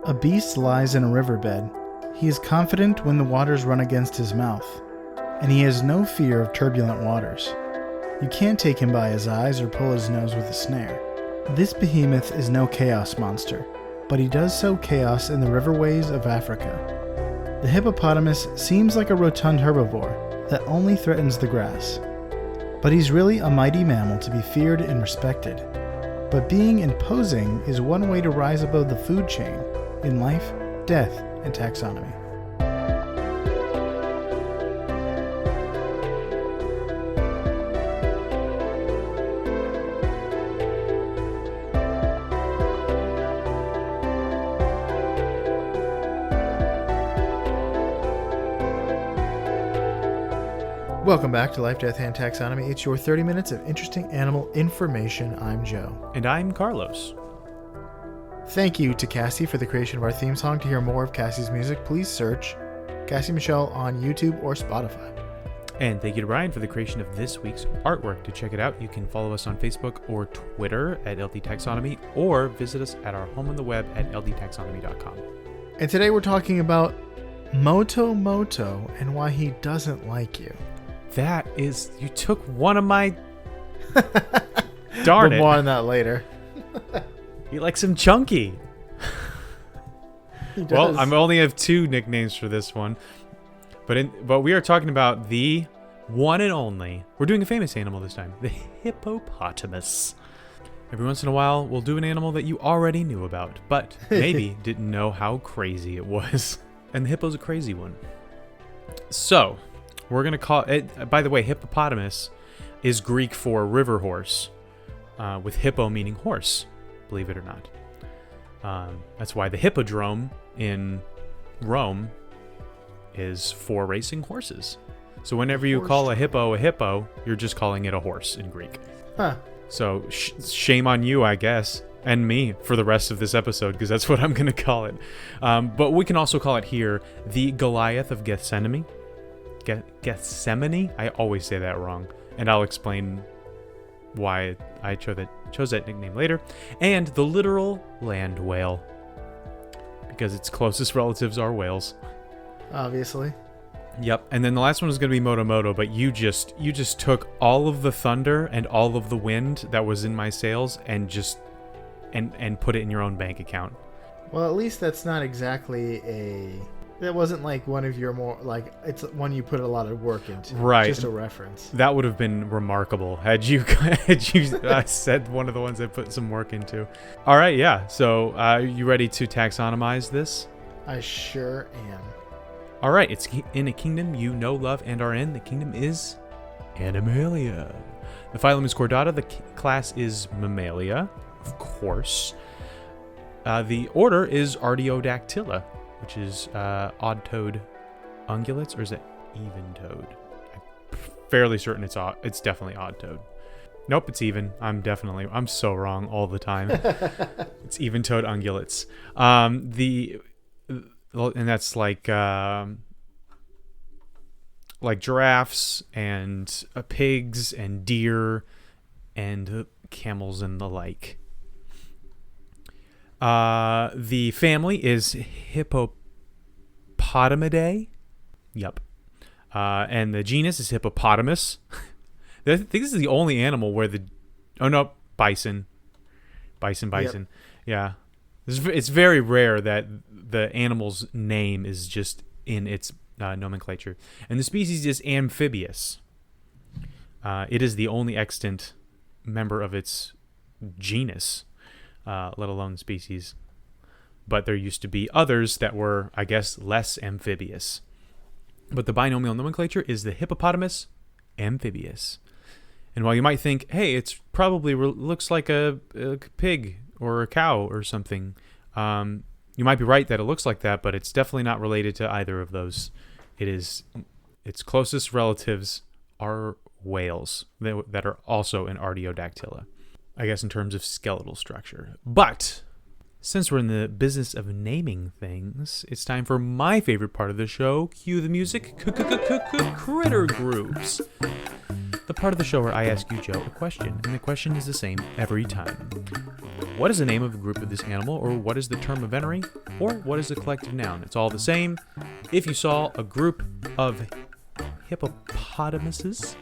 A beast lies in a riverbed. He is confident when the waters run against his mouth, and he has no fear of turbulent waters. You can't take him by his eyes or pull his nose with a snare. This behemoth is no chaos monster, but he does sow chaos in the riverways of Africa. The hippopotamus seems like a rotund herbivore that only threatens the grass. But he's really a mighty mammal to be feared and respected. But being imposing is one way to rise above the food chain in life, death, and taxonomy. Welcome back to Life, Death, and Taxonomy. It's your 30 minutes of interesting animal information. I'm Joe. And I'm Carlos. Thank you to Cassie for the creation of our theme song. To hear more of Cassie's music, please search Cassie Michelle on YouTube or Spotify. And thank you to Ryan for the creation of this week's artwork. To check it out, you can follow us on Facebook or Twitter at LD Taxonomy, or visit us at our home on the web at ldtaxonomy.com. And today we're talking about Moto Moto and why he doesn't like you. That is, you took one of my... Darn it. More on that later. You like some chunky. He does. Well, I only have two nicknames for this one. But we are talking about the one and only, we're doing a famous animal this time, the hippopotamus. Every once in a while, we'll do an animal that you already knew about, but maybe didn't know how crazy it was. And the hippo's a crazy one. So... we're going to call it, by the way, hippopotamus is Greek for river horse, with hippo meaning horse, believe it or not. That's why the hippodrome in Rome is for racing horses. So whenever you call a hippo, you're just calling it a horse in Greek. Huh. So shame on you, I guess, and me for the rest of this episode, because that's what I'm going to call it. But we can also call it here the Goliath of Gethsemane. Gethsemane? I always say that wrong, and I'll explain why I chose that nickname later. And the literal land whale, because its closest relatives are whales. Obviously. Yep. And then the last one is going to be Moto Moto, but you just took all of the thunder and all of the wind that was in my sails and just and put it in your own bank account. Well, at least that's not exactly that wasn't like one of your more, like, it's one you put a lot of work into. Right. Just a reference. That would have been remarkable had you said one of the ones I put some work into. All right, yeah. So, you ready to taxonomize this? I sure am. All right, it's in a kingdom you know, love, and are in. The kingdom is Animalia. The phylum is Chordata. The class is Mammalia, of course. The order is Artiodactyla, which is odd-toed ungulates, or is it even-toed? I'm fairly certain it's definitely odd-toed. Nope, it's even. I'm so wrong all the time. It's even-toed ungulates. And that's like giraffes and pigs and deer and camels and the like. The family is Hippopotamidae. Yep. And the genus is Hippopotamus. I think this is the only animal where bison. Yep. Yeah. It's very rare that the animal's name is just in its nomenclature. And the species is amphibious. It is the only extant member of its genus, let alone species. But there used to be others that were, I guess, less amphibious. But the binomial nomenclature is the hippopotamus amphibious. And while you might think, hey, it's probably looks like a pig or a cow or something, you might be right that it looks like that, but it's definitely not related to either of those. Its closest relatives are whales that are also in Artiodactyla, I guess, in terms of skeletal structure. But since we're in the business of naming things, it's time for my favorite part of the show. Cue the music. Critter groups. the part of the show where I ask you, Joe, a question, and the question is the same every time. What is the name of a group of this animal, or what is the term of entry, or what is the collective noun? It's all the same. If you saw a group of hippopotamuses,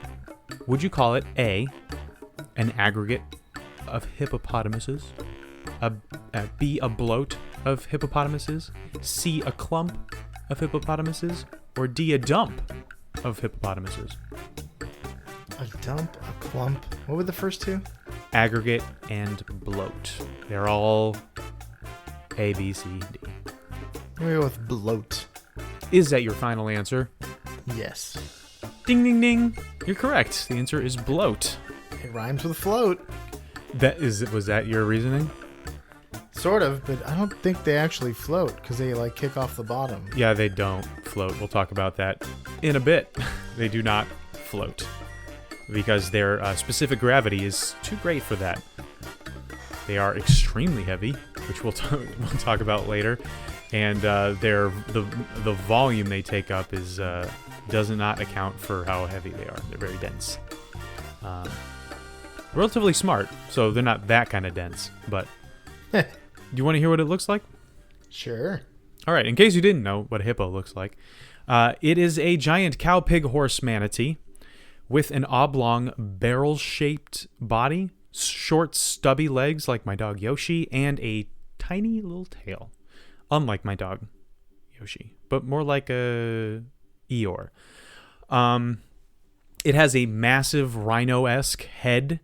would you call it A, an aggregate of hippopotamuses, B, a bloat of hippopotamuses, C, a clump of hippopotamuses, or D, a dump of hippopotamuses? A dump, a clump. What were the first two? Aggregate and bloat. They're all A, B, C, D. I'm gonna go with bloat. Is that your final answer? Yes. Ding, ding, ding. You're correct. The answer is bloat. It rhymes with float. Was that your reasoning? Sort of, but I don't think they actually float because they like kick off the bottom. Yeah, they don't float. We'll talk about that in a bit. They do not float because their specific gravity is too great for that. They are extremely heavy, which we'll talk about later, and the volume they take up is does not account for how heavy they are. They're very dense, relatively smart, so they're not that kind of dense. But do you want to hear what it looks like? Sure. All right. In case you didn't know what a hippo looks like, it is a giant cow, pig, horse manatee with an oblong barrel-shaped body, short, stubby legs like my dog Yoshi, and a tiny little tail, unlike my dog Yoshi, but more like a Eeyore. It has a massive rhino-esque head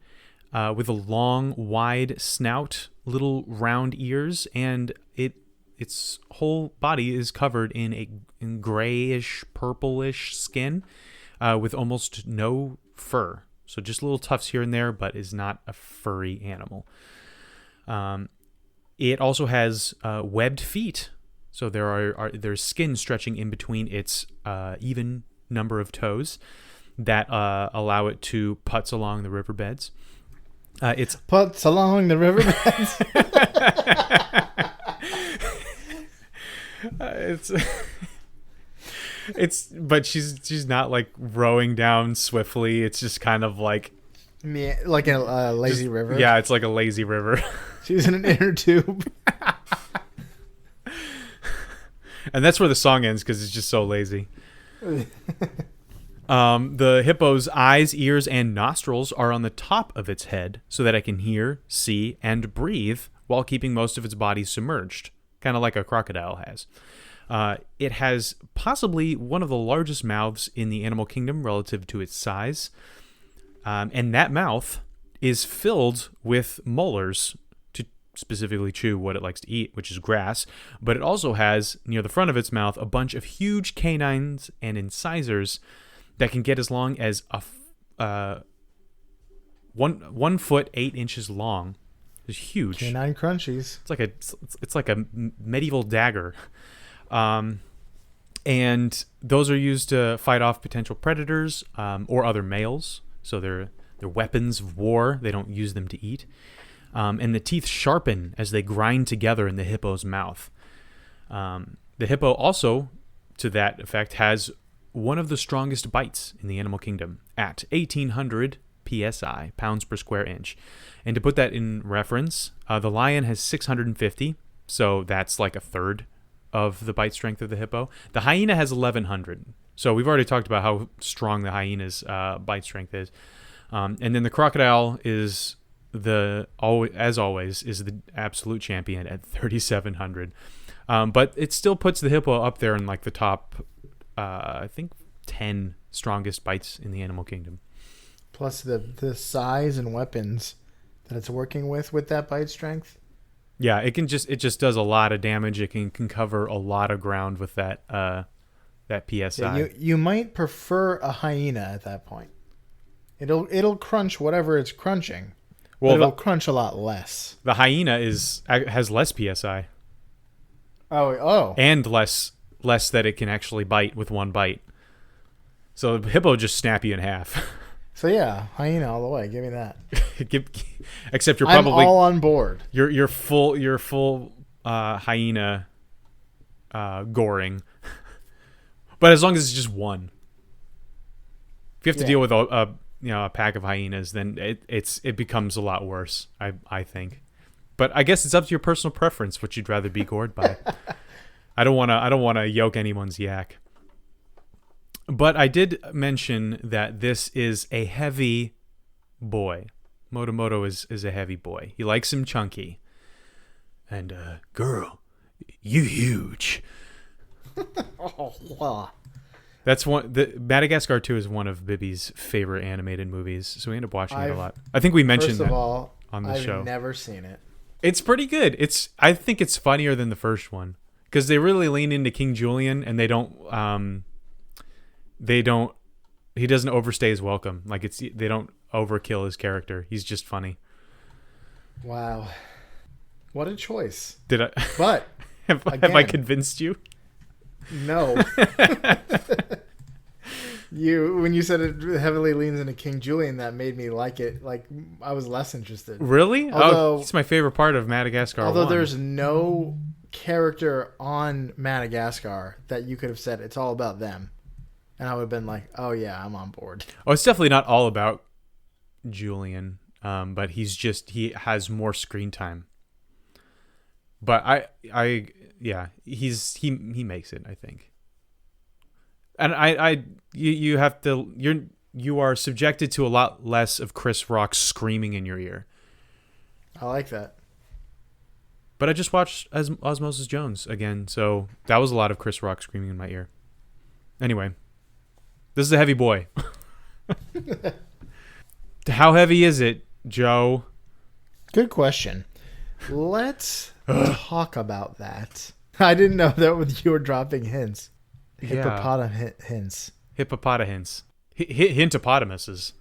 with a long, wide snout, little round ears, and its whole body is covered in grayish, purplish skin with almost no fur. So just little tufts here and there, but is not a furry animal. It also has webbed feet. So there's skin stretching in between its even number of toes that allow it to putz along the riverbeds. It's putz along the riverbeds. But she's not like rowing down swiftly. It's just kind of like like a lazy river. Yeah, it's like a lazy river. She's in an inner tube. And that's where the song ends because it's just so lazy. The hippo's eyes, ears, and nostrils are on the top of its head so that it can hear, see, and breathe while keeping most of its body submerged, kind of like a crocodile has. It has possibly one of the largest mouths in the animal kingdom relative to its size. And that mouth is filled with molars to specifically chew what it likes to eat, which is grass. But it also has, near the front of its mouth, a bunch of huge canines and incisors that can get as long as 1 foot 8 inches long. It's huge. Canine crunchies. It's like a medieval dagger. And those are used to fight off potential predators or other males. So they're weapons of war. They don't use them to eat. And the teeth sharpen as they grind together in the hippo's mouth. The hippo also, to that effect, has one of the strongest bites in the animal kingdom at 1,800 psi, pounds per square inch. And to put that in reference, the lion has 650, so that's like a third of the bite strength of the hippo. The hyena has 1,100. So we've already talked about how strong the hyena's bite strength is. And then the crocodile is as always, is the absolute champion at 3,700. But it still puts the hippo up there in like the top, I think, 10 strongest bites in the animal kingdom. Plus the size and weapons that it's working with that bite strength. Yeah, it just does a lot of damage. It can cover a lot of ground with that PSI. Yeah, you might prefer a hyena at that point. It'll crunch whatever it's crunching. Well, it'll crunch a lot less. The hyena has less PSI. Oh. And less that it can actually bite with one bite. So the hippo just snap you in half. So yeah, hyena all the way. Give me that. Except you're probably I'm all on board. You're full hyena goring. But as long as it's just one. If you have to deal with a pack of hyenas, then it becomes a lot worse. I think, but I guess it's up to your personal preference what you'd rather be gored by. I don't want to yoke anyone's yak. But I did mention that this is a heavy boy. Moto Moto is a heavy boy. He likes him chunky. And girl, you huge. Oh, wow. That's Madagascar 2 is one of Bibby's favorite animated movies, so we end up watching it a lot. I think we mentioned that on the show. I've never seen it. It's pretty good. I think it's funnier than the first one because they really lean into King Julian, and he doesn't overstay his welcome. Like they don't overkill his character. He's just funny. Wow. What a choice. Did I? But have I convinced you? No. When you said it heavily leans into King Julian, that made me like it. Like I was less interested. Really? Although it's my favorite part of Madagascar. Although 1. there's no character on Madagascar that you could have said it's all about them, and I would have been like, oh yeah, I'm on board. Oh, it's definitely not all about Julian, but he has more screen time. But he makes it, I think. And you are subjected to a lot less of Chris Rock screaming in your ear. I like that. But I just watched Osmosis Jones again, so that was a lot of Chris Rock screaming in my ear. Anyway, this is a heavy boy. How heavy is it, Joe? Good question. Let's talk about that. I didn't know that you were dropping hints. Hippopotamus hints. Hippopotamus. Hintopotamuses.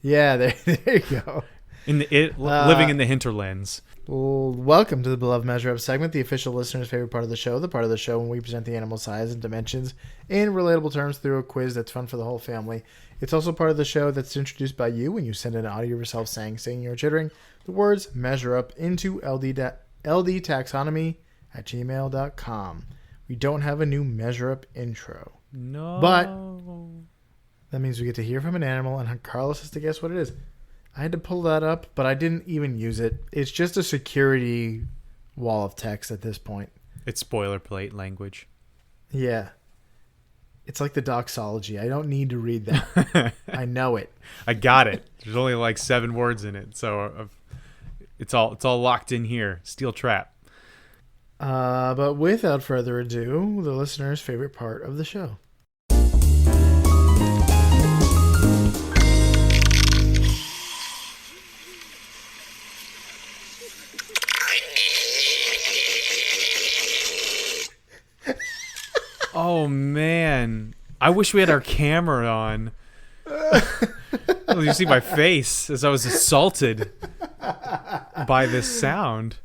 Yeah, there you go. Living in the hinterlands. Well, welcome to the Beloved Measure Up segment, the official listener's favorite part of the show. The part of the show when we present the animal size and dimensions in relatable terms through a quiz that's fun for the whole family. It's also part of the show that's introduced by you when you send in an audio of yourself saying, singing, or chittering the words measure up into ldtaxonomy@gmail.com. We don't have a new measure up intro. No. But that means we get to hear from an animal, and Carlos has to guess what it is. I had to pull that up, but I didn't even use it. It's just a security wall of text at this point. It's boilerplate language. Yeah. It's like the doxology. I don't need to read that. I know it. I got it. There's only like 7 words in it, so it's all locked in here. Steel trap. But without further ado, the listener's favorite part of the show. Oh man, I wish we had our camera on. You see my face as I was assaulted by this sound.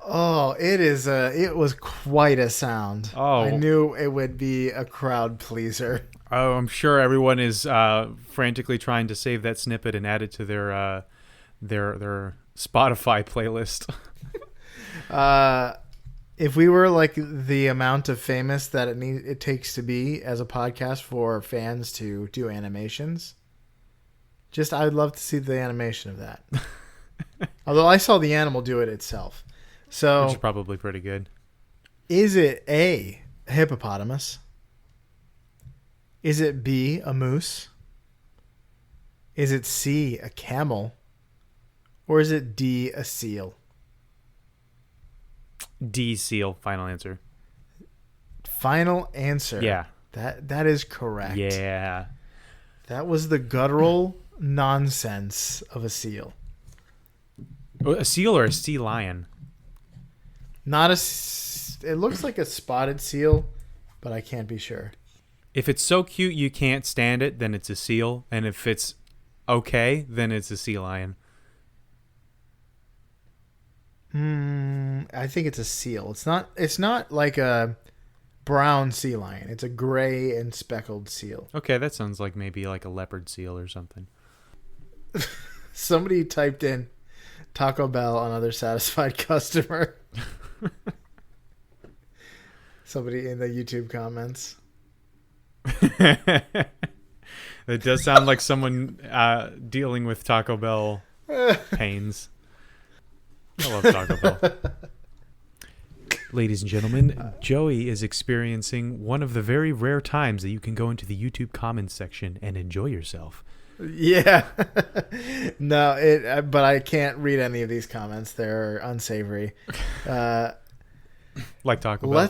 Oh, it was quite a sound. Oh, I knew it would be a crowd pleaser. Oh, I'm sure everyone is frantically trying to save that snippet and add it to their Spotify playlist. If we were like the amount of famous that it takes to be as a podcast for fans to do animations, I'd love to see the animation of that. Although I saw the animal do it itself. So, which is probably pretty good. Is it A, a hippopotamus? Is it B, a moose? Is it C, a camel? Or is it D, a seal? D, seal. Final answer. Final answer. Yeah. That is correct. Yeah. That was the guttural nonsense of a seal. A seal or a sea lion? It looks like a spotted seal, but I can't be sure. If it's so cute you can't stand it, then it's a seal. And if it's okay, then it's a sea lion. I think it's a seal. It's not like a brown sea lion. It's a gray and speckled seal. Okay, that sounds like maybe like a leopard seal or something. Somebody typed in Taco Bell, another satisfied customer. Somebody in the YouTube comments. That does sound like someone dealing with Taco Bell pains. I love Taco Bell. Ladies and gentlemen, Joey is experiencing one of the very rare times that you can go into the YouTube comments section and enjoy yourself. Yeah. No, but I can't read any of these comments. They're unsavory. Like Taco Bell.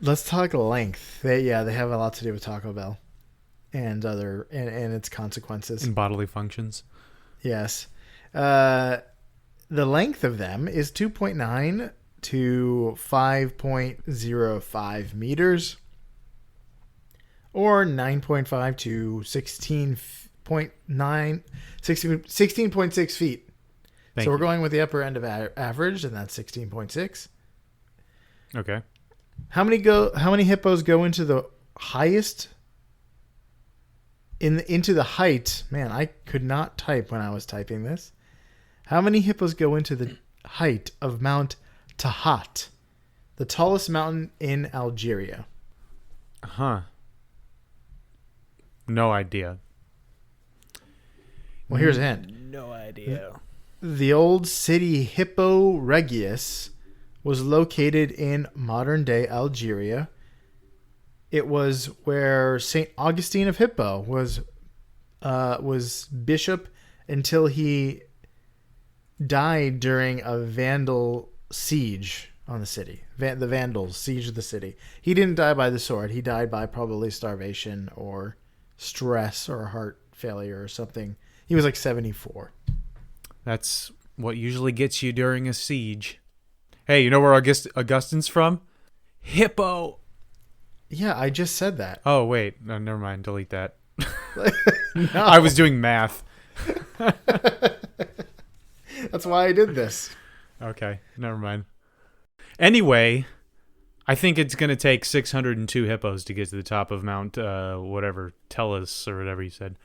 Let's talk length. They have a lot to do with Taco Bell and its consequences and bodily functions. Yes. The length of them is 2.9 to 5.05 meters, or 9.5 to 16.6 feet. So we're going with the upper end of average, and that's 16.6. Okay. How many hippos go into the highest? Into the height. Man, I could not type when I was typing this. How many hippos go into the height of Mount Tahat, the tallest mountain in Algeria? Huh. No idea. Well, here's a hint. No idea. The old city Hippo Regius was located in modern-day Algeria. It was where St. Augustine of Hippo was bishop until he died during a Vandal siege on the city. The Vandals sieged the city. He didn't die by the sword. He died by probably starvation or stress or heart failure or something. He was like 74. That's what usually gets you during a siege. Hey, you know where Augustine's from? Hippo. Yeah, I just said that. Oh, wait. No, never mind. Delete that. No. I was doing math. That's why I did this. Okay, never mind. Anyway, I think it's going to take 602 hippos to get to the top of Mount whatever, Tellus or whatever you said.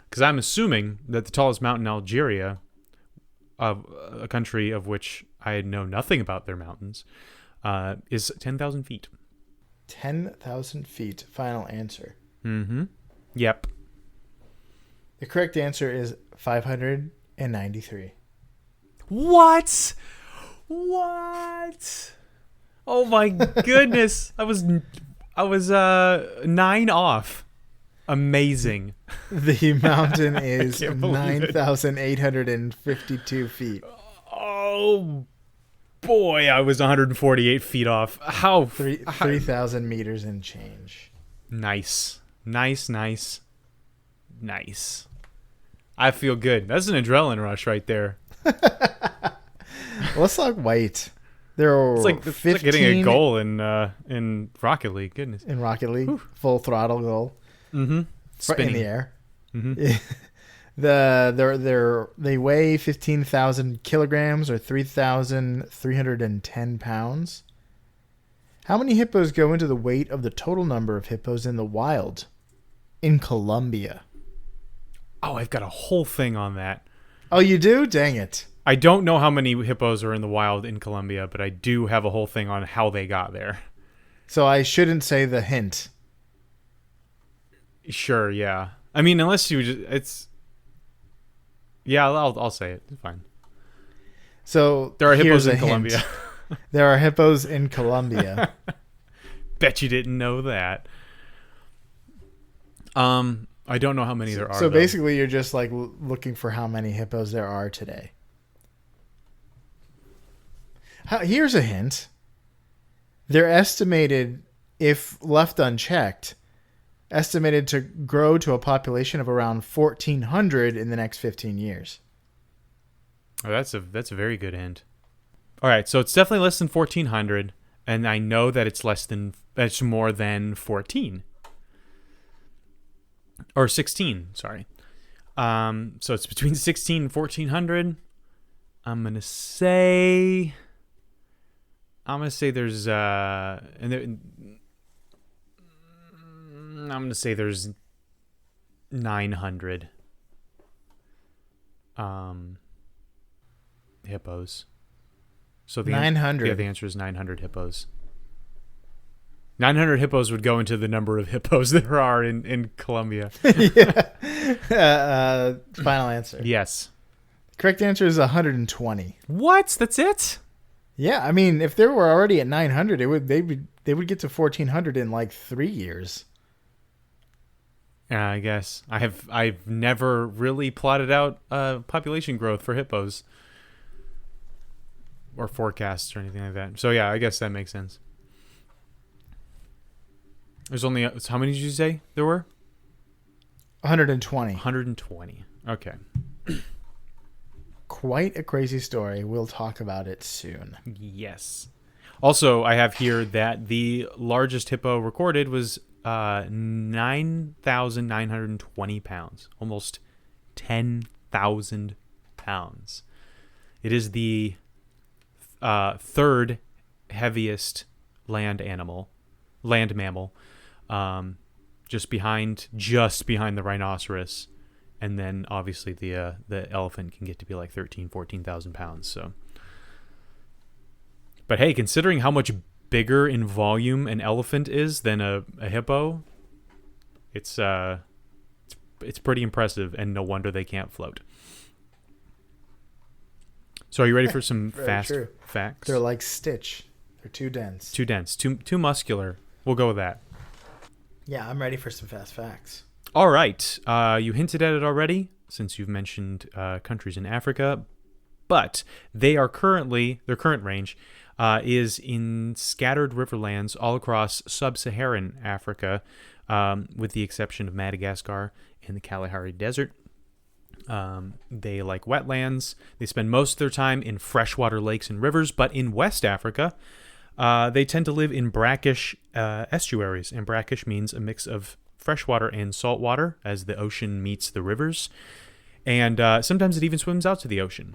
Because I'm assuming that the tallest mountain in Algeria, of a country of which I know nothing about their mountains, is 10,000 feet. 10,000 feet. Final answer. Mm-hmm. Yep. The correct answer is 593. What? Oh my goodness! I was 9 off. Amazing. The mountain is 9,852 feet. Oh boy, I was 148 feet off. How? 3,000 meters and change. Nice. I feel good. That's an adrenaline rush right there. Let's talk weight. There are it's like getting a goal in Rocket League. Goodness. In Rocket League, full throttle goal. Mm-hmm. Spinning. In the air. Mm-hmm. They weigh 15,000 kilograms or 3,310 pounds. How many hippos go into the weight of the total number of hippos in the wild in Colombia? Oh, I've got a whole thing on that. Oh, you do? Dang it. I don't know how many hippos are in the wild in Colombia, but I do have a whole thing on how they got there. So I shouldn't say the hint. Sure, yeah. I mean, unless you just... It's... Yeah, I'll say it. It's fine. So there are hippos in Colombia. There are hippos in Colombia. Bet you didn't know that. I don't know how many there are. So basically, you're just like looking for how many hippos there are today. Here's a hint. They're estimated, if left unchecked, estimated to grow to a population of around 1,400 in the next 15 years. Oh, that's a very good hint. All right, so it's definitely less than 1,400, and I know that it's more than 14. Or 16, sorry. So it's between 16 and 1,400. I'm gonna say there's I'm gonna say there's 900 hippos. So the 900. Yeah, the answer is 900 hippos. 900 hippos would go into the number of hippos there are in Colombia. Final answer. Yes. Correct answer is 120. What? That's it? Yeah, I mean, if they were already at 900, they would get to 1400 in like 3 years. I guess I've never really plotted out population growth for hippos or forecasts or anything like that. So yeah, I guess that makes sense. There's only how many did you say there were? 120. 120. Okay. Quite a crazy story. We'll talk about it soon. Yes. Also, I have here that the largest hippo recorded was 9,920 pounds, almost 10,000 pounds. It is the third heaviest land mammal, just behind the rhinoceros, and then obviously the elephant can get to be like 14,000 pounds. So, but hey, considering how much bigger in volume an elephant is than a hippo, it's pretty impressive, and no wonder they can't float. So are you ready for some fast facts? They're like Stitch. They're too dense. Too muscular. We'll go with that. Yeah, I'm ready for some fast facts. All right. You hinted at it already, since you've mentioned countries in Africa, but their current range is in scattered riverlands all across sub-Saharan Africa, with the exception of Madagascar and the Kalahari Desert. They like wetlands. They spend most of their time in freshwater lakes and rivers, but in West Africa, they tend to live in brackish estuaries, and brackish means a mix of freshwater and saltwater as the ocean meets the rivers, and sometimes it even swims out to the ocean.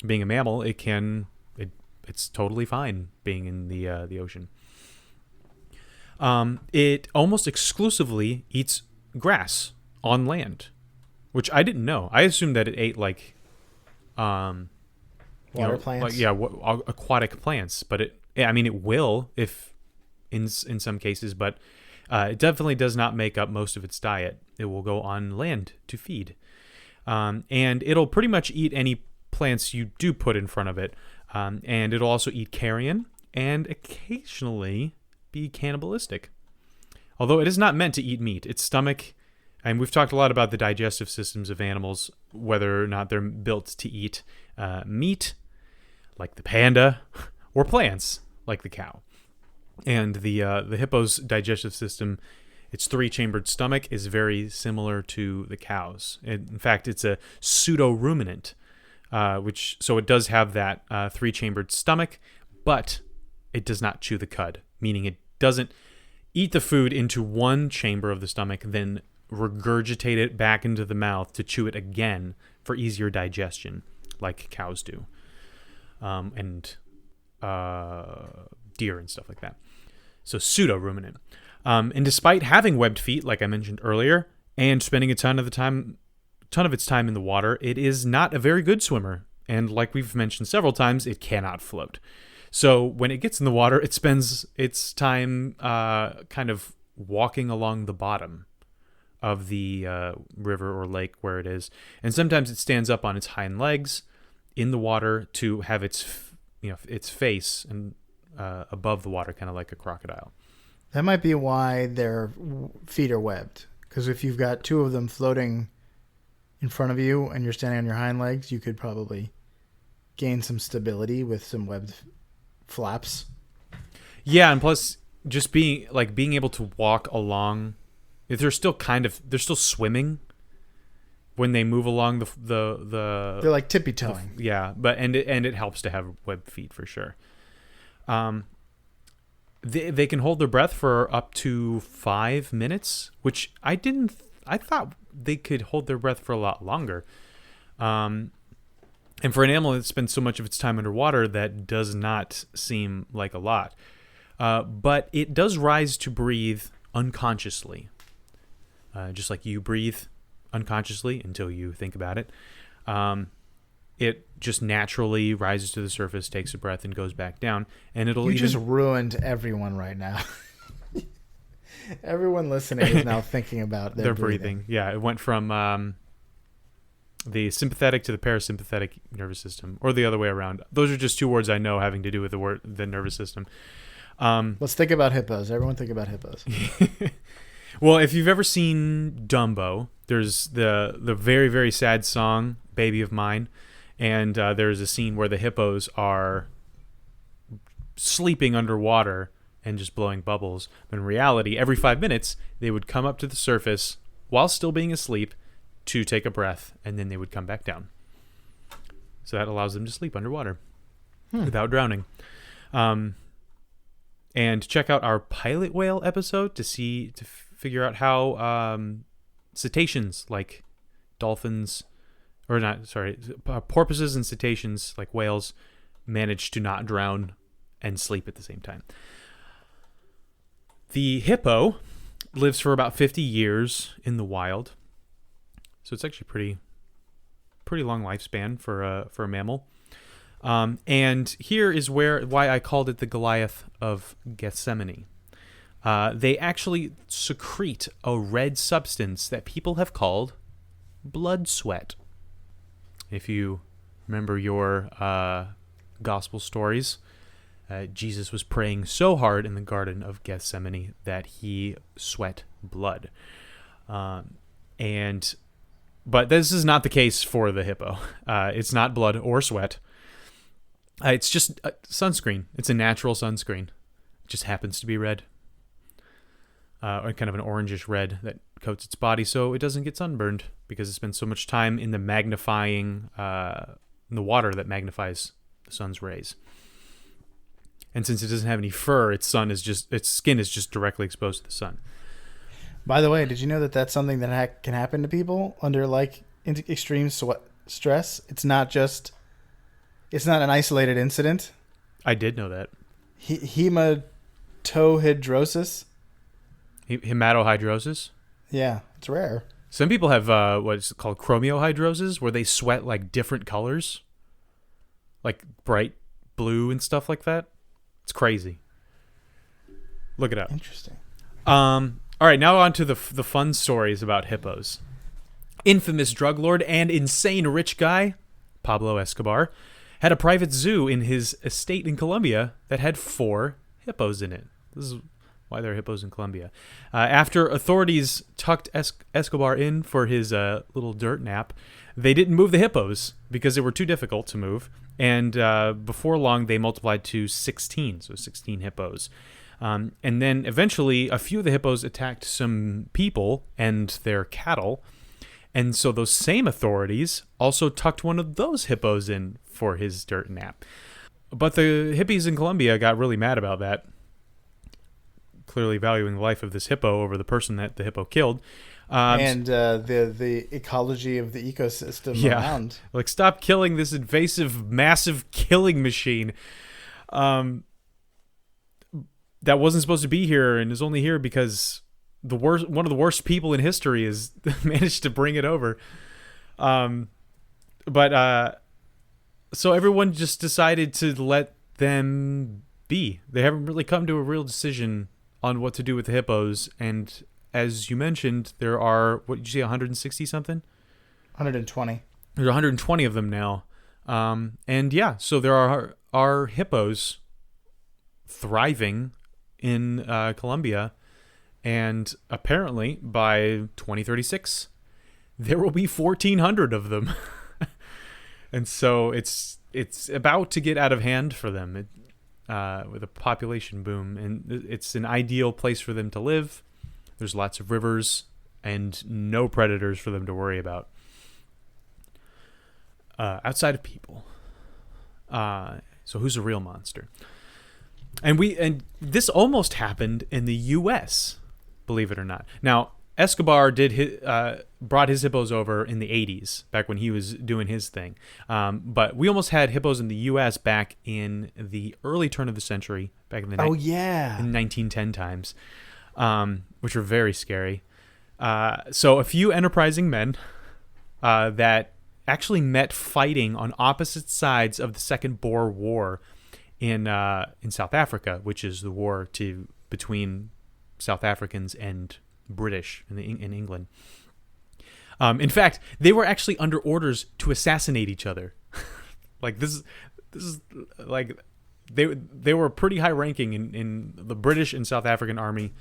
Being a mammal, it's totally fine being in the ocean. It almost exclusively eats grass on land, which I didn't know. I assumed that it ate like water plants. Aquatic plants, but it will if in some cases, but it definitely does not make up most of its diet. It will go on land to feed, and it'll pretty much eat any plants you do put in front of it, and it'll also eat carrion and occasionally be cannibalistic. Although it is not meant to eat meat, its stomach. And we've talked a lot about the digestive systems of animals, whether or not they're built to eat meat, like the panda, or plants, like the cow. And the hippo's digestive system, its three-chambered stomach, is very similar to the cow's. In fact, it's a pseudo-ruminant, so it does have that three-chambered stomach, but it does not chew the cud, meaning it doesn't eat the food into one chamber of the stomach, then regurgitate it back into the mouth to chew it again for easier digestion, like cows do, and deer and stuff like that. So pseudo-ruminant. And despite having webbed feet, like I mentioned earlier, and spending a ton of its time in the water, it is not a very good swimmer. And like we've mentioned several times, it cannot float. So when it gets in the water, it spends its time kind of walking along the bottom of the river or lake where it is, and sometimes it stands up on its hind legs in the water to have its face and above the water, kind of like a crocodile. That might be why their feet are webbed, because if you've got two of them floating in front of you and you're standing on your hind legs, you could probably gain some stability with some webbed flaps. Yeah, and plus just being able to walk along. If they're still swimming when they move along the they're like tippy toeing. Yeah, but it helps to have webbed feet for sure. They can hold their breath for up to 5 minutes, which I thought they could hold their breath for a lot longer. And for an animal that spends so much of its time underwater, that does not seem like a lot. But it does rise to breathe unconsciously. Just like you breathe unconsciously until you think about it. It just naturally rises to the surface, takes a breath, and goes back down. And You just ruined everyone right now. Everyone listening is now thinking about their breathing. Yeah, it went from the sympathetic to the parasympathetic nervous system, or the other way around. Those are just two words I know having to do with the nervous system. Let's think about hippos. Everyone think about hippos. Well, if you've ever seen Dumbo, there's the very, very sad song, Baby of Mine, and there's a scene where the hippos are sleeping underwater and just blowing bubbles. But in reality, every 5 minutes, they would come up to the surface while still being asleep to take a breath, and then they would come back down. So that allows them to sleep underwater without drowning. And check out our pilot whale episode to figure out how cetaceans like dolphins, or not, sorry, porpoises and cetaceans like whales manage to not drown and sleep at the same time. The hippo lives for about 50 years in the wild. So it's actually pretty long lifespan for a mammal. And here is why I called it the Goliath of Gethsemane. They actually secrete a red substance that people have called blood sweat. If you remember your gospel stories, Jesus was praying so hard in the Garden of Gethsemane that he sweat blood. But this is not the case for the hippo. It's not blood or sweat. It's just sunscreen. It's a natural sunscreen. It just happens to be red. Or kind of an orangish red that coats its body so it doesn't get sunburned because it spends so much time in the the water that magnifies the sun's rays. And since it doesn't have any fur, its skin is just directly exposed to the sun. By the way, did you know that that's something that can happen to people under like extreme stress? It's not an isolated incident. I did know that. Hematohidrosis. Hematohidrosis? Yeah, it's rare. Some people have what's called chromohidrosis, where they sweat like different colors, like bright blue and stuff like that. It's crazy. Look it up. Interesting. All right, now on to the fun stories about hippos. Infamous drug lord and insane rich guy, Pablo Escobar, had a private zoo in his estate in Colombia that had 4 hippos in it. This is why there are hippos in Colombia. After authorities tucked Escobar in for his little dirt nap, they didn't move the hippos because they were too difficult to move. And before long, they multiplied to 16, so 16 hippos. And then eventually, a few of the hippos attacked some people and their cattle. And so those same authorities also tucked one of those hippos in for his dirt nap. But the hippies in Colombia got really mad about that, clearly valuing the life of this hippo over the person that the hippo killed. And the ecology of the ecosystem around. Like, stop killing this invasive, massive killing machine that wasn't supposed to be here and is only here because one of the worst people in history has managed to bring it over. So everyone just decided to let them be. They haven't really come to a real decision on what to do with the hippos. And as you mentioned, there are, what did you say, 160 something? 120. There's 120 of them now. And yeah, so there are hippos thriving in Colombia. And apparently by 2036, there will be 1,400 of them. And so it's about to get out of hand for them with a population boom. And it's an ideal place for them to live. There's lots of rivers and no predators for them to worry about. Outside of people. So who's a real monster? And this almost happened in the U.S., believe it or not. Now, Escobar brought his hippos over in the 80s, back when he was doing his thing. But we almost had hippos in the U.S. back in the early turn of the century, back in the in 1910 times, which were very scary. So a few enterprising men that actually met fighting on opposite sides of the Second Boer War in South Africa, which is the war between South Africans and British in England. In fact, they were actually under orders to assassinate each other. Like this is like they were pretty high ranking in the British and South African army,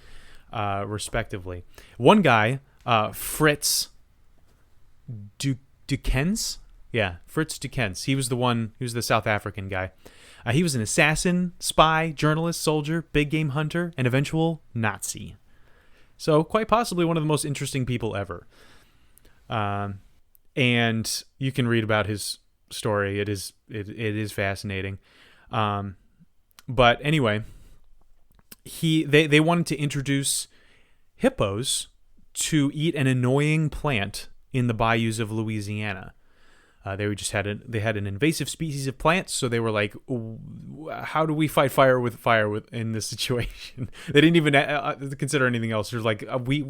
respectively. One guy, Fritz Dukens, Fritz Dukens. He was the South African guy. He was an assassin, spy, journalist, soldier, big game hunter, and eventual Nazi. So quite possibly one of the most interesting people ever. And you can read about his story. It is fascinating. But anyway, they wanted to introduce hippos to eat an annoying plant in the bayous of Louisiana. They had an invasive species of plants, so they were like, how do we fight fire with in this situation? They didn't even consider anything else. They're like, we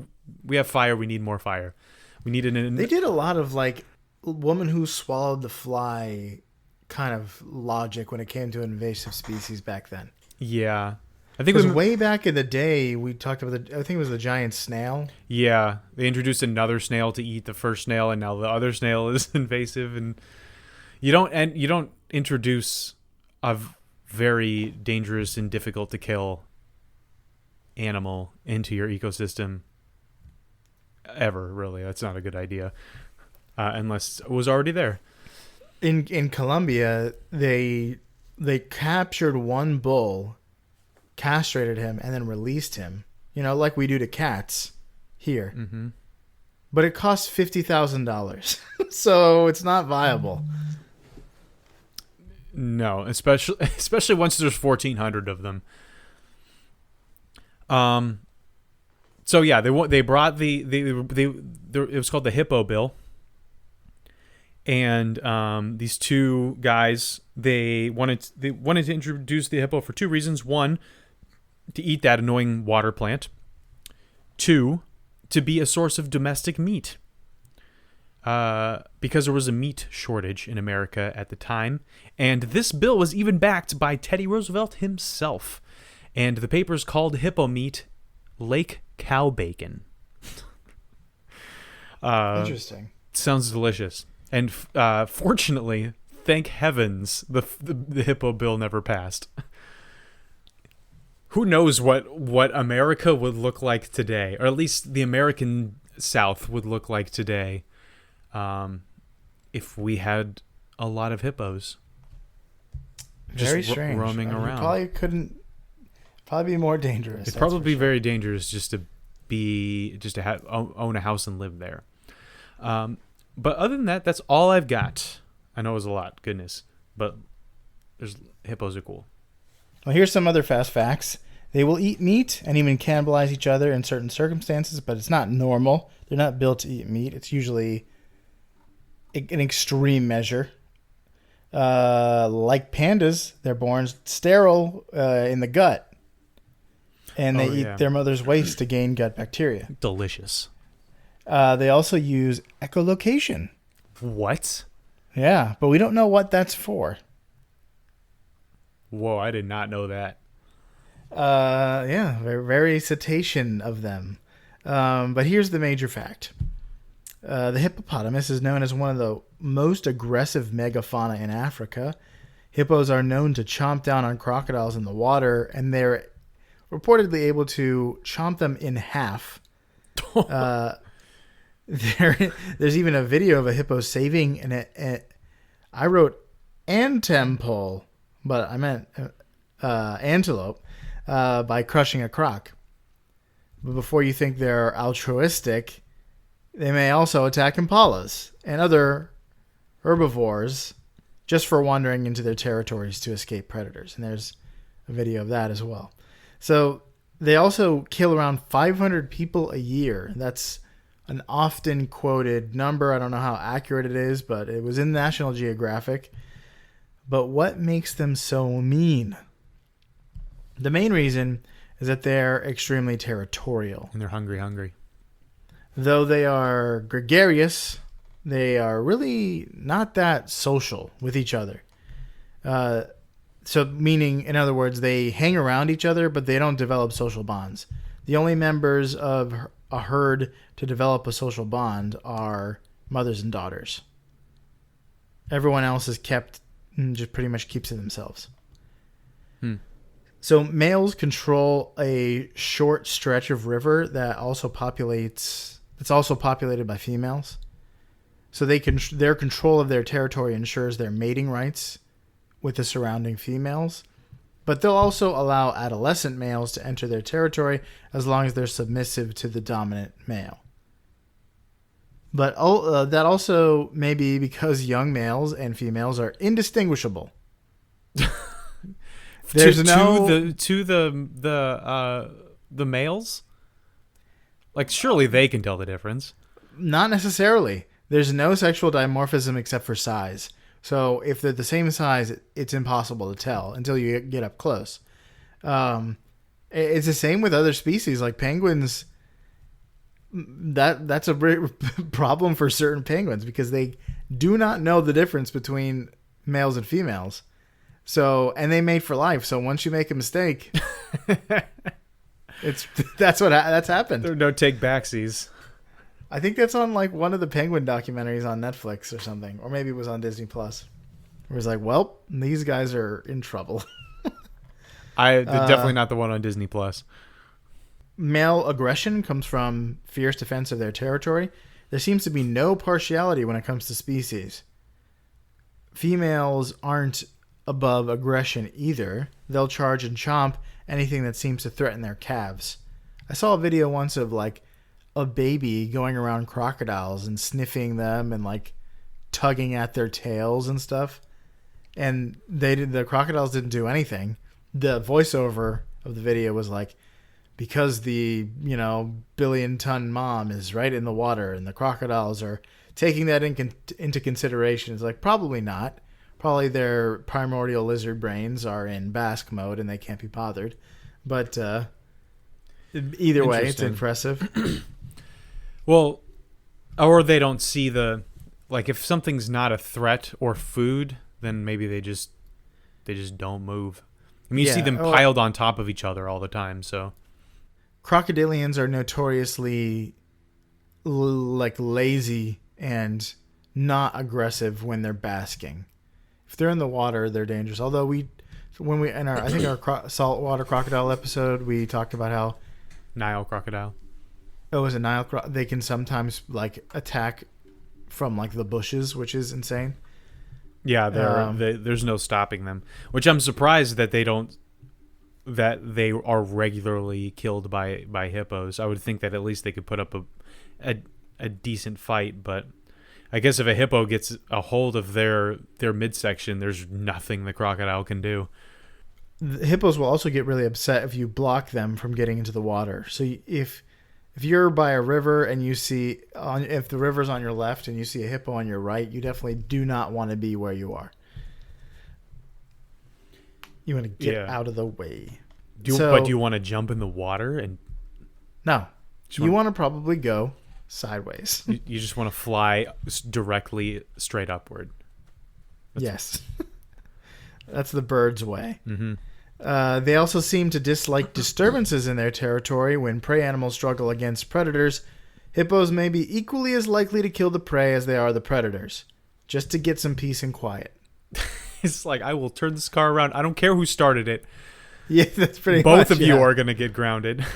have fire, we need more fire. We need They did a lot of like woman who swallowed the fly kind of logic when it came to invasive species back then. Yeah. I think it was way back in the day we talked about I think it was the giant snail. Yeah, they introduced another snail to eat the first snail, and now the other snail is invasive. And you don't introduce a very dangerous and difficult to kill animal into your ecosystem ever. Really, that's not a good idea unless it was already there. In Colombia, they captured one bull, castrated him, and then released him. You know, like we do to cats here. Mm-hmm. But it costs $50,000, so it's not viable. No, especially once there's 1,400 of them. So yeah, they brought it was called the Hippo Bill. And these two guys, they wanted to introduce the hippo for two reasons. One, to eat that annoying water plant. Two, to be a source of domestic meat. Because there was a meat shortage in America at the time. And this bill was even backed by Teddy Roosevelt himself. And the papers called hippo meat Lake Cow Bacon. Interesting. Sounds delicious. And fortunately, thank heavens, the hippo bill never passed. Who knows what America would look like today, or at least the American South would look like today, if we had a lot of hippos Very just strange. roaming around. Probably be more dangerous. It'd probably be very dangerous just to own a house and live there. But other than that, that's all I've got. I know it was a lot, goodness, but hippos are cool. Well, here's some other fast facts. They will eat meat and even cannibalize each other in certain circumstances, but it's not normal. They're not built to eat meat. It's usually an extreme measure. Like pandas, they're born sterile in the gut, and they eat their mother's waste to gain gut bacteria. Delicious. They also use echolocation. What? Yeah, but we don't know what that's for. Whoa, I did not know that. Very, very cetacean of them. But here's the major fact. The hippopotamus is known as one of the most aggressive megafauna in Africa. Hippos are known to chomp down on crocodiles in the water, and they're reportedly able to chomp them in half. There's even a video of a hippo saving I wrote antempole, but I meant antelope, by crushing a croc. But before you think they're altruistic, they may also attack impalas and other herbivores just for wandering into their territories to escape predators. And there's a video of that as well. So they also kill around 500 people a year. That's an often quoted number. I don't know how accurate it is, but it was in National Geographic. But what makes them so mean? The main reason is that they're extremely territorial. And they're hungry. Though they are gregarious, they are really not that social with each other. So meaning, in other words, they hang around each other, but they don't develop social bonds. The only members of a herd to develop a social bond are mothers and daughters. Everyone else is kept, just pretty much keeps to themselves. So males control a short stretch of river that's also populated by females. So their control of their territory ensures their mating rights with the surrounding females. But they'll also allow adolescent males to enter their territory as long as they're submissive to the dominant male. But that also may be because young males and females are indistinguishable. There's the males. Like, surely they can tell the difference. Not necessarily. There's no sexual dimorphism except for size. So if they're the same size, it's impossible to tell until you get up close. It's the same with other species like penguins. That's a problem for certain penguins because they do not know the difference between males and females. And they mate for life. So once you make a mistake, that's happened. There are no take backsies. I think that's on like one of the penguin documentaries on Netflix or something, or maybe it was on Disney Plus. Where it's like, well, these guys are in trouble. Definitely not the one on Disney Plus. Male aggression comes from fierce defense of their territory. There seems to be no partiality when it comes to species. Females aren't above aggression either. They'll charge and chomp anything that seems to threaten their calves. I saw a video once of like a baby going around crocodiles and sniffing them and like tugging at their tails and stuff. And the crocodiles didn't do anything. The voiceover of the video was like, because the, billion-ton mom is right in the water and the crocodiles are taking that into consideration. It's like, probably not. Probably their primordial lizard brains are in Basque mode and they can't be bothered. But either way, it's impressive. Well, or they don't see if something's not a threat or food, then maybe they just don't move. I mean, you see them piled on top of each other all the time, so. Crocodilians are notoriously lazy and not aggressive when they're basking. If they're in the water, they're dangerous. Although our saltwater crocodile episode, we talked about how Nile crocodile. Oh, is it Nile crocodile? They can sometimes attack from the bushes, which is insane. Yeah, there's no stopping them. Which I'm surprised that they are regularly killed by hippos. I would think that at least they could put up a decent fight, but I guess if a hippo gets a hold of their midsection, there's nothing the crocodile can do. The hippos will also get really upset if you block them from getting into the water. So if you're by a river and you see, if the river's on your left and you see a hippo on your right, you definitely do not want to be where you are. You want to get out of the way. But do you want to jump in the water? No. You want to probably go sideways. You just want to fly directly straight upward. Yes. That's the bird's way. Mm-hmm. They also seem to dislike disturbances in their territory. When prey animals struggle against predators, hippos may be equally as likely to kill the prey as they are the predators, just to get some peace and quiet. It's like, I will turn this car around. I don't care who started it. Yeah, that's pretty Both much, of you are going to get grounded.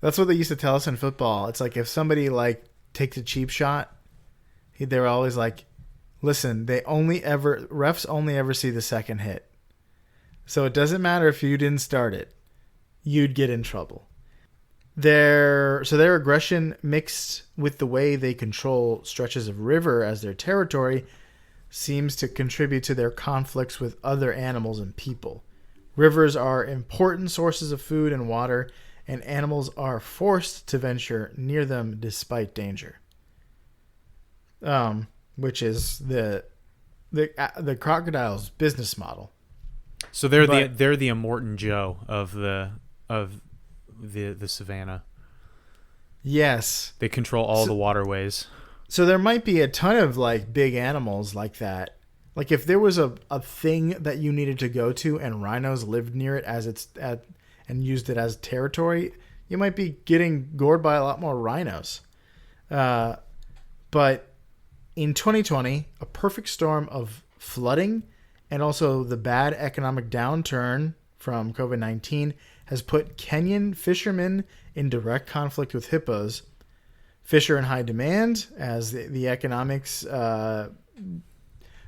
That's what they used to tell us in football. It's like if somebody takes a cheap shot, they were always like, listen, refs only ever see the second hit. So it doesn't matter if you didn't start it. You'd get in trouble. Their aggression mixed with the way they control stretches of river as their territory seems to contribute to their conflicts with other animals and people. Rivers are important sources of food and water, and animals are forced to venture near them despite danger. Which is the crocodile's business model. So they're the Immortan Joe of the savannah. Yes, they control all the waterways. So there might be a ton of big animals like that. Like if there was a thing that you needed to go to and rhinos lived near it and used it as territory, you might be getting gored by a lot more rhinos. But in 2020, a perfect storm of flooding and also the bad economic downturn from COVID-19 has put Kenyan fishermen in direct conflict with hippos. Fish are in high demand as the economics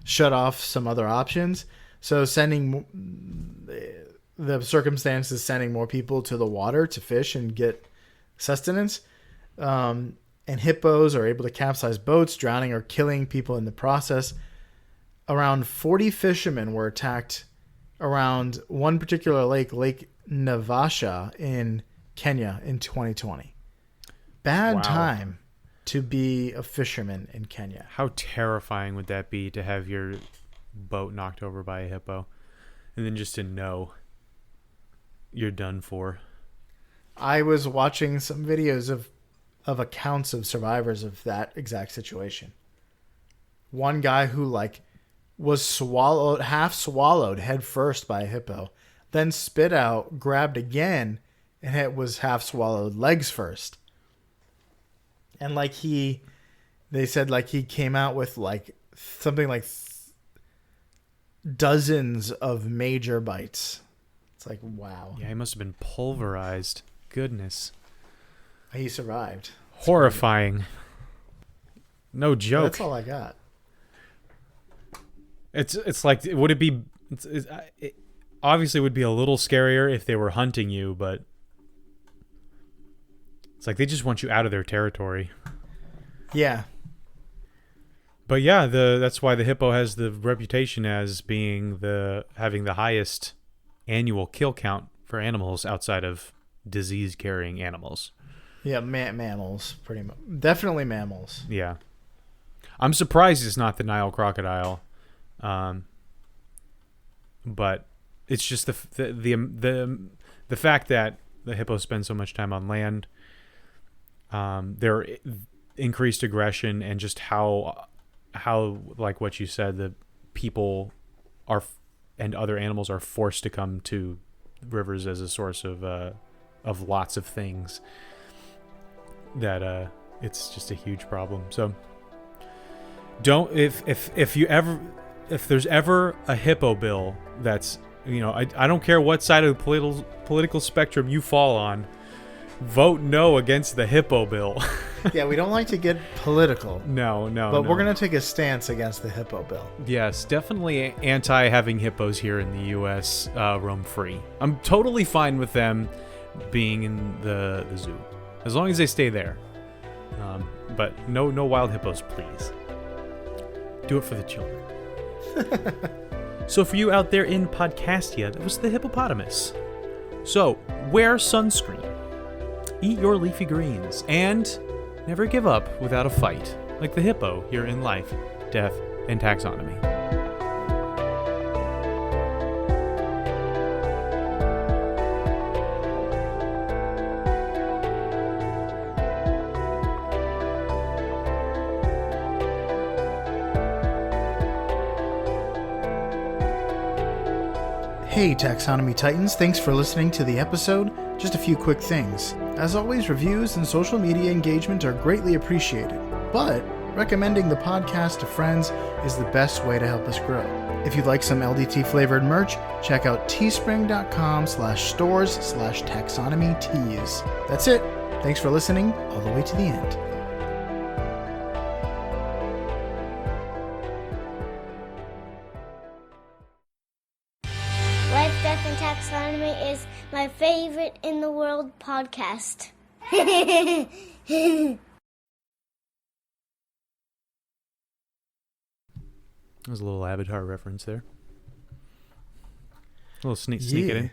shut off some other options. So the circumstances sending more people to the water to fish and get sustenance. And hippos are able to capsize boats, drowning or killing people in the process. Around 40 fishermen were attacked around one particular lake, Lake Naivasha in Kenya in 2020. Bad time to be a fisherman in Kenya. How terrifying would that be to have your boat knocked over by a hippo and then just to know you're done for? I was watching some videos of accounts of survivors of that exact situation. One guy who was half swallowed head first by a hippo, then spit out, grabbed again, and it was half swallowed legs first. And they said he came out with something like dozens of major bites. It's wow. Yeah, he must have been pulverized. Goodness. He survived. Horrifying. No joke. That's all I got. It's like, would it be? It obviously would be a little scarier if they were hunting you, but it's like they just want you out of their territory. Yeah. But yeah, that's why the hippo has the reputation as being having the highest annual kill count for animals outside of disease-carrying animals. Yeah, mammals, pretty much. Definitely mammals. Yeah. I'm surprised it's not the Nile crocodile. But it's just the fact that the hippos spend so much time on land, their increased aggression, and just how like what you said, the people are and other animals are forced to come to rivers as a source of lots of things, that it's just a huge problem. So if there's ever a hippo bill that's, I don't care what side of the political spectrum you fall on, vote no against the hippo bill. Yeah, we don't like to get political. No. But we're going to take a stance against the hippo bill. Yes, definitely anti having hippos here in the U.S. Roam free. I'm totally fine with them being in the zoo, as long as they stay there. But no wild hippos, please. Do it for the children. So for you out there in Podcastia, that was the hippopotamus. So wear sunscreen, eat your leafy greens, and never give up without a fight, like the hippo here in Life, Death, and Taxonomy. Hey Taxonomy Titans, thanks for listening to the episode. Just a few quick things. As always, reviews and social media engagement are greatly appreciated, but recommending the podcast to friends is the best way to help us grow. If you'd like some LDT flavored merch, check out teespring.com/stores/taxonomy-tees. That's it. Thanks for listening all the way to the end. Life, Death, and Taxonomy is my favorite in the world podcast. There's a little Avatar reference there. A little sneak it in.